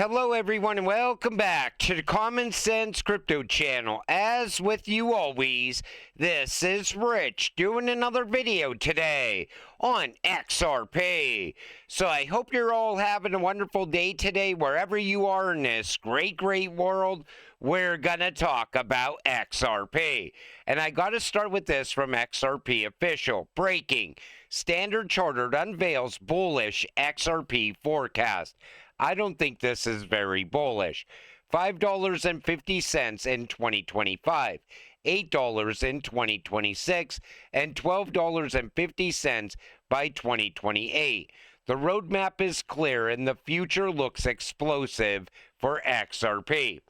Hello, everyone, and welcome back to the Common Sense Crypto channel. As with you always, this is Rich doing another video today on XRP. So I hope you're all having a wonderful day today, wherever you are in this great world. We're gonna talk about XRP. And I gotta start with this from XRP Official. Breaking. Standard Chartered unveils bullish XRP forecast. I don't think this is very bullish. $5.50 in 2025, $8 in 2026, and $12.50 by 2028. The roadmap is clear and the future looks explosive for XRP.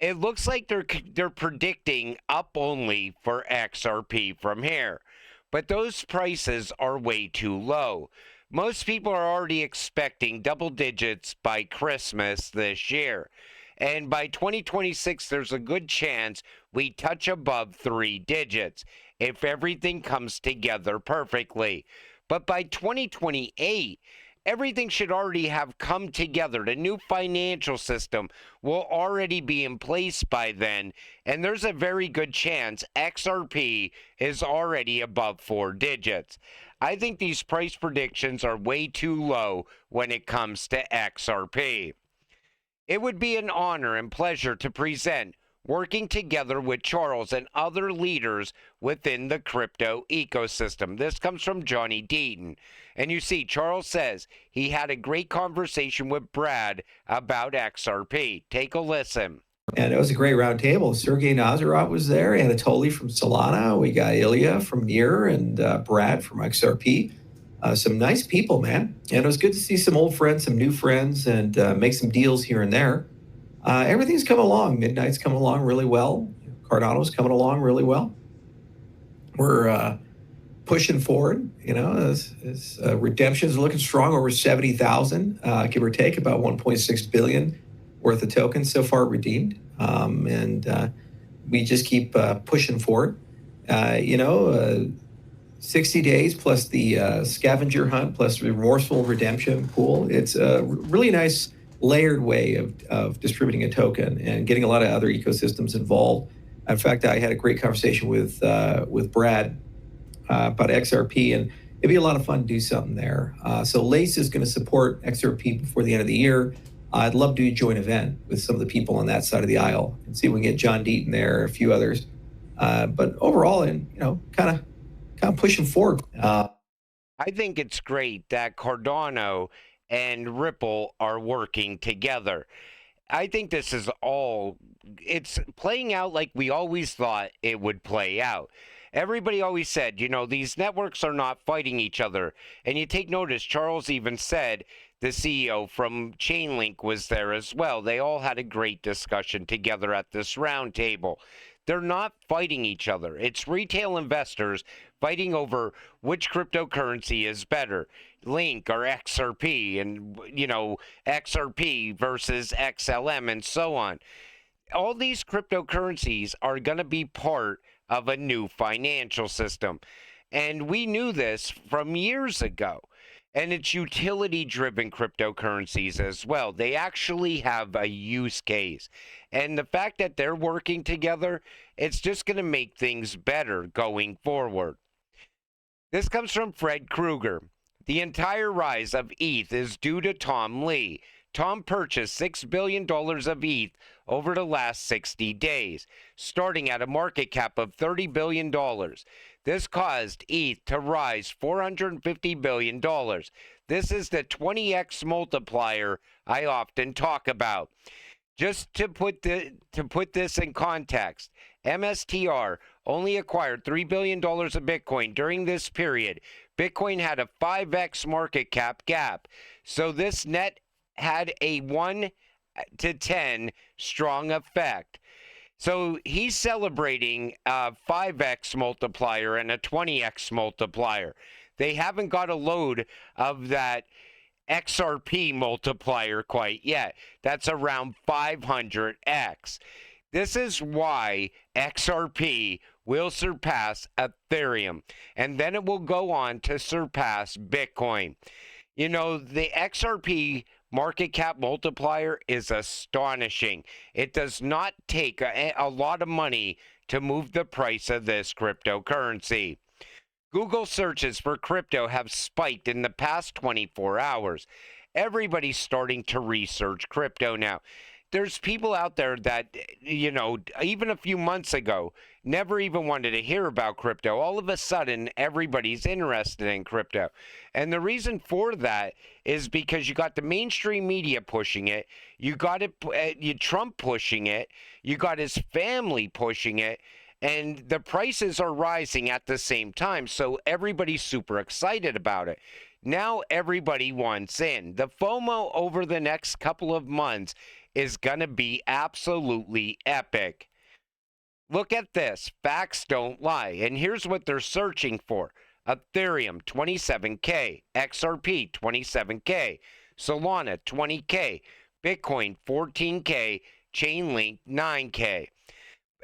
It looks like they're predicting up only for XRP from here, but those prices are way too low. Most people are already expecting double digits by Christmas this year. And by 2026, there's a good chance we touch above 3 digits if everything comes together perfectly. But by 2028, everything should already have come together. The new financial system will already be in place by then, and there's a very good chance XRP is already above 4 digits. I think these price predictions are way too low when it comes to XRP. It would be an honor and pleasure to present working together with Charles and other leaders within the crypto ecosystem. This comes from Johnny Deaton. And you see, Charles says he had a great conversation with Brad about XRP. Take a listen. And it was a great round table. Sergey Nazarov was there, Anatoly from Solana. We got Ilya from Near and Brad from XRP. Some nice people, man. And it was good to see some old friends, some new friends, and make some deals here and there. Everything's coming along. Midnight's coming along really well. Cardano's coming along really well. We're pushing forward. You know, redemptions are looking strong, over 70,000, give or take, about 1.6 billion worth of tokens so far redeemed. And we just keep pushing forward. 60 days plus the scavenger hunt plus remorseful redemption pool. It's a really nice layered way of distributing a token and getting a lot of other ecosystems involved. In fact, I had a great conversation with Brad about XRP, and it'd be a lot of fun to do something there. So Lace is going to support XRP before the end of the year. I'd love to do a joint event with some of the people on that side of the aisle and see if we can get John Deaton there, a few others. But overall, and kind of pushing forward. I think it's great that Cardano and Ripple are working together. I think this is it's playing out like we always thought it would play out. Everybody always said, these networks are not fighting each other. And you take notice, Charles even said the CEO from Chainlink was there as well. They all had a great discussion together at this round table. They're not fighting each other. It's retail investors fighting over which cryptocurrency is better, Link or XRP, and, XRP versus XLM and so on. All these cryptocurrencies are going to be part of a new financial system. And we knew this from years ago. And it's utility-driven cryptocurrencies as well. They actually have a use case. And the fact that they're working together, it's just going to make things better going forward. This comes from Fred Krueger. The entire rise of ETH is due to Tom Lee. Tom purchased $6 billion of ETH over the last 60 days, starting at a market cap of $30 billion. This caused ETH to rise $450 billion. This is the 20X multiplier I often talk about. Just to put this in context, MSTR only acquired $3 billion of Bitcoin during this period. Bitcoin had a 5x market cap gap. So this net had a 1 to 10 strong effect. So he's celebrating a 5x multiplier and a 20x multiplier. They haven't got a load of that XRP multiplier quite yet. That's around 500x. This is why XRP will surpass Ethereum, and then it will go on to surpass Bitcoin. The XRP market cap multiplier is astonishing. It does not take a lot of money to move the price of this cryptocurrency. Google searches for crypto have spiked in the past 24 hours. Everybody's starting to research crypto now. There's people out there that, even a few months ago, never even wanted to hear about crypto. All of a sudden, everybody's interested in crypto. And the reason for that is because you got the mainstream media pushing it, you got Trump pushing it, you got his family pushing it, and the prices are rising at the same time. So everybody's super excited about it. Now everybody wants in. The FOMO over the next couple of months is going to be absolutely epic. Look at this. Facts don't lie. And here's what they're searching for. Ethereum, 27K. XRP, 27K. Solana, 20K. Bitcoin, 14K. Chainlink, 9K.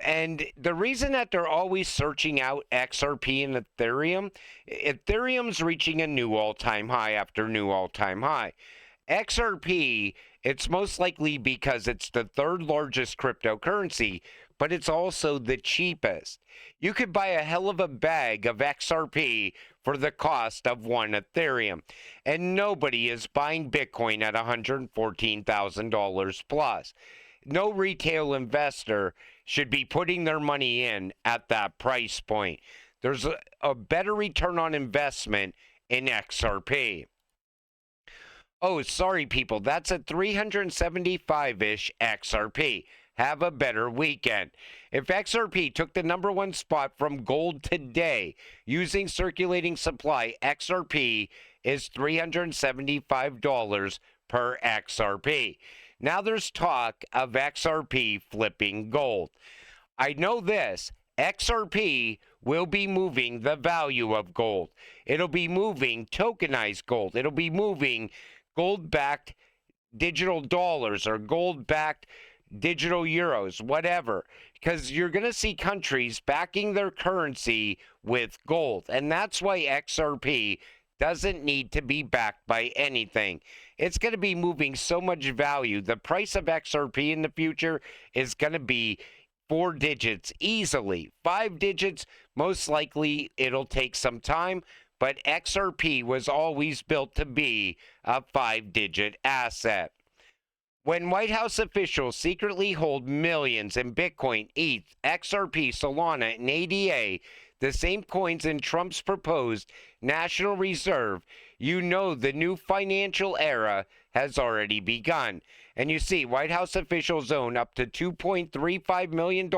And the reason that they're always searching out XRP and Ethereum's reaching a new all-time high after new all-time high. XRP, it's most likely because it's the third largest cryptocurrency, but it's also the cheapest. You could buy a hell of a bag of XRP for the cost of one Ethereum, and nobody is buying Bitcoin at $114,000 plus. No retail investor should be putting their money in at that price point. There's a better return on investment in XRP. Oh, sorry, people. That's a 375-ish XRP. Have a better weekend. If XRP took the #1 spot from gold today using circulating supply, XRP is $375 per XRP. Now there's talk of XRP flipping gold. I know this. XRP will be moving the value of gold. It'll be moving tokenized gold. It'll be moving gold-backed digital dollars or gold-backed digital euros, whatever. Because you're going to see countries backing their currency with gold. And that's why XRP doesn't need to be backed by anything. It's going to be moving so much value. The price of XRP in the future is going to be 4 digits easily. 5 digits, most likely it'll take some time, but XRP was always built to be a 5-digit asset. When White House officials secretly hold millions in Bitcoin, ETH, XRP, Solana, and ADA, the same coins in Trump's proposed National Reserve, you know the new financial era has already begun. And you see, White House officials own up to $2.35 million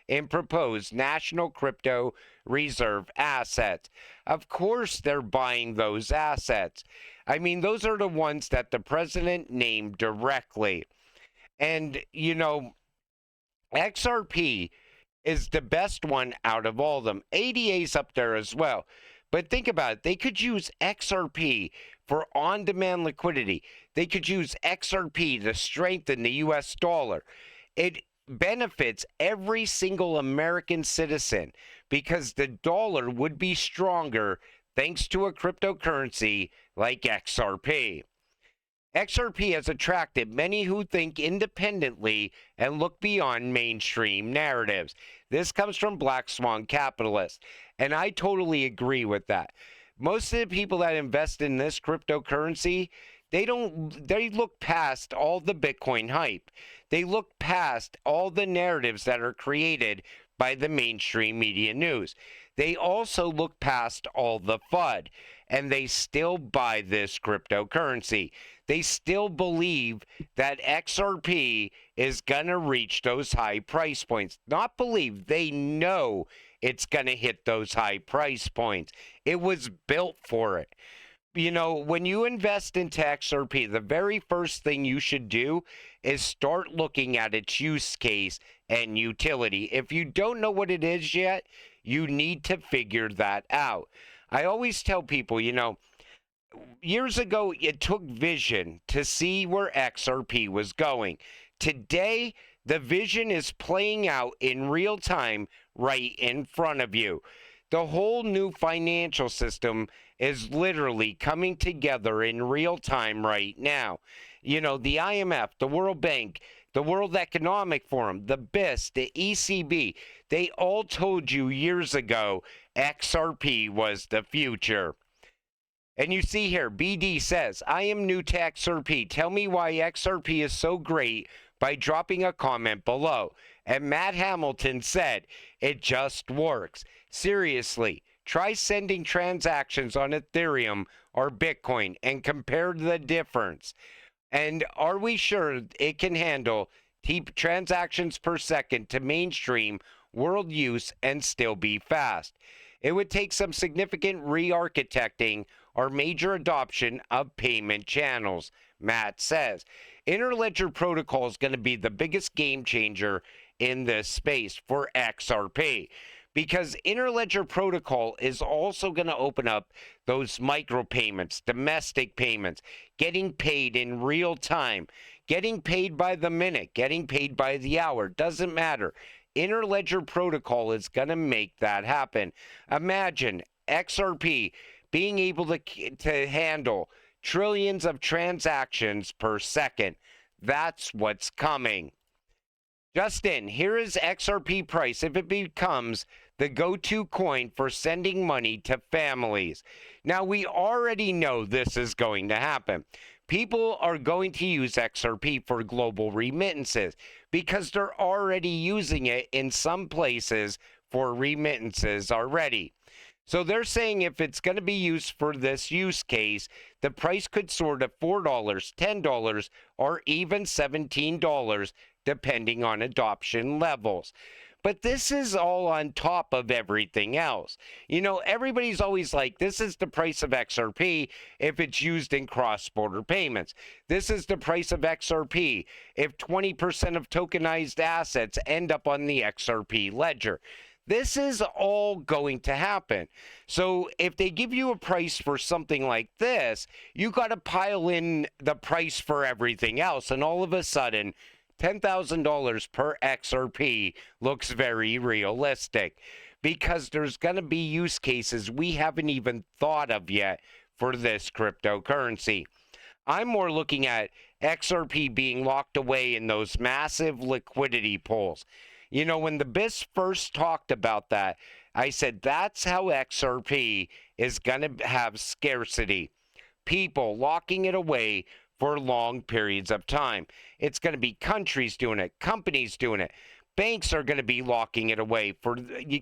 in proposed National Crypto Reserve assets. Of course they're buying those assets. I mean, those are the ones that the president named directly. And, XRP is the best one out of all of them. ADA's up there as well. But think about it. They could use XRP for on-demand liquidity. They could use XRP to strengthen the U.S. dollar. It benefits every single American citizen because the dollar would be stronger thanks to a cryptocurrency like XRP. XRP has attracted many who think independently and look beyond mainstream narratives. This comes from Black Swan Capitalists, and I totally agree with that. Most of the people that invest in this cryptocurrency, they look past all the Bitcoin hype. They look past all the narratives that are created by the mainstream media news. They also look past all the FUD, and they still buy this cryptocurrency. They still believe that XRP is going to reach those high price points. Not believe, they know it's going to hit those high price points. It was built for it. When you invest into XRP, the very first thing you should do is start looking at its use case and utility. If you don't know what it is yet, you need to figure that out. I always tell people, years ago, it took vision to see where XRP was going. Today, the vision is playing out in real time right in front of you. The whole new financial system is literally coming together in real time right now. You know, the IMF, the World Bank, the World Economic Forum, the BIS, the ECB, they all told you years ago XRP was the future. And you see here, BD says, I am new to XRP. Tell me why XRP is so great by dropping a comment below. And Matt Hamilton said, it just works. Seriously, try sending transactions on Ethereum or Bitcoin and compare the difference. And are we sure it can handle transactions per second to mainstream world use and still be fast? It would take some significant re-architecting or major adoption of payment channels, Matt says. Interledger protocol is going to be the biggest game changer in this space for XRP, because interledger protocol is also going to open up those micropayments, domestic payments, getting paid in real time, getting paid by the minute, getting paid by the hour, doesn't matter. Interledger protocol is going to make that happen. Imagine XRP being able to handle trillions of transactions per second. That's what's coming. Justin, here is XRP price if it becomes the go-to coin for sending money to families. Now, we already know this is going to happen. People are going to use XRP for global remittances because they're already using it in some places for remittances already. So they're saying if it's going to be used for this use case, the price could soar to $4, $10, or even $17, depending on adoption levels. But this is all on top of everything else. You know, everybody's always like, this is the price of XRP if it's used in cross-border payments. This is the price of XRP if 20% of tokenized assets end up on the XRP ledger. This is all going to happen. So if they give you a price for something like this, you got to pile in the price for everything else. And all of a sudden, $10,000 per XRP looks very realistic, because there's going to be use cases we haven't even thought of yet for this cryptocurrency. I'm more looking at XRP being locked away in those massive liquidity pools. You know, when the BIS first talked about that, I said that's how XRP is going to have scarcity. People locking it away for long periods of time. It's going to be countries doing it, companies doing it. Banks are going to be locking it away for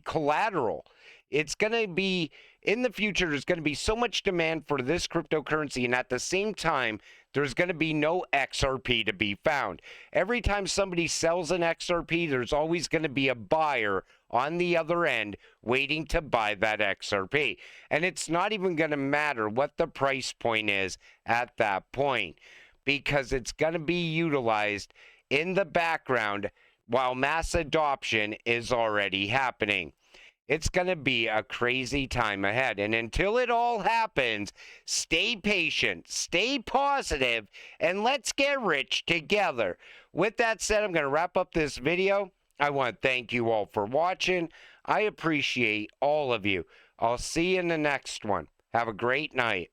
collateral. It's going to be, in the future, there's going to be so much demand for this cryptocurrency, and at the same time, there's going to be no XRP to be found. Every time somebody sells an XRP, there's always going to be a buyer on the other end waiting to buy that XRP. And it's not even going to matter what the price point is at that point, because it's going to be utilized in the background while mass adoption is already happening. It's going to be a crazy time ahead. And until it all happens, stay patient, stay positive, and let's get rich together. With that said, I'm going to wrap up this video. I want to thank you all for watching. I appreciate all of you. I'll see you in the next one. Have a great night.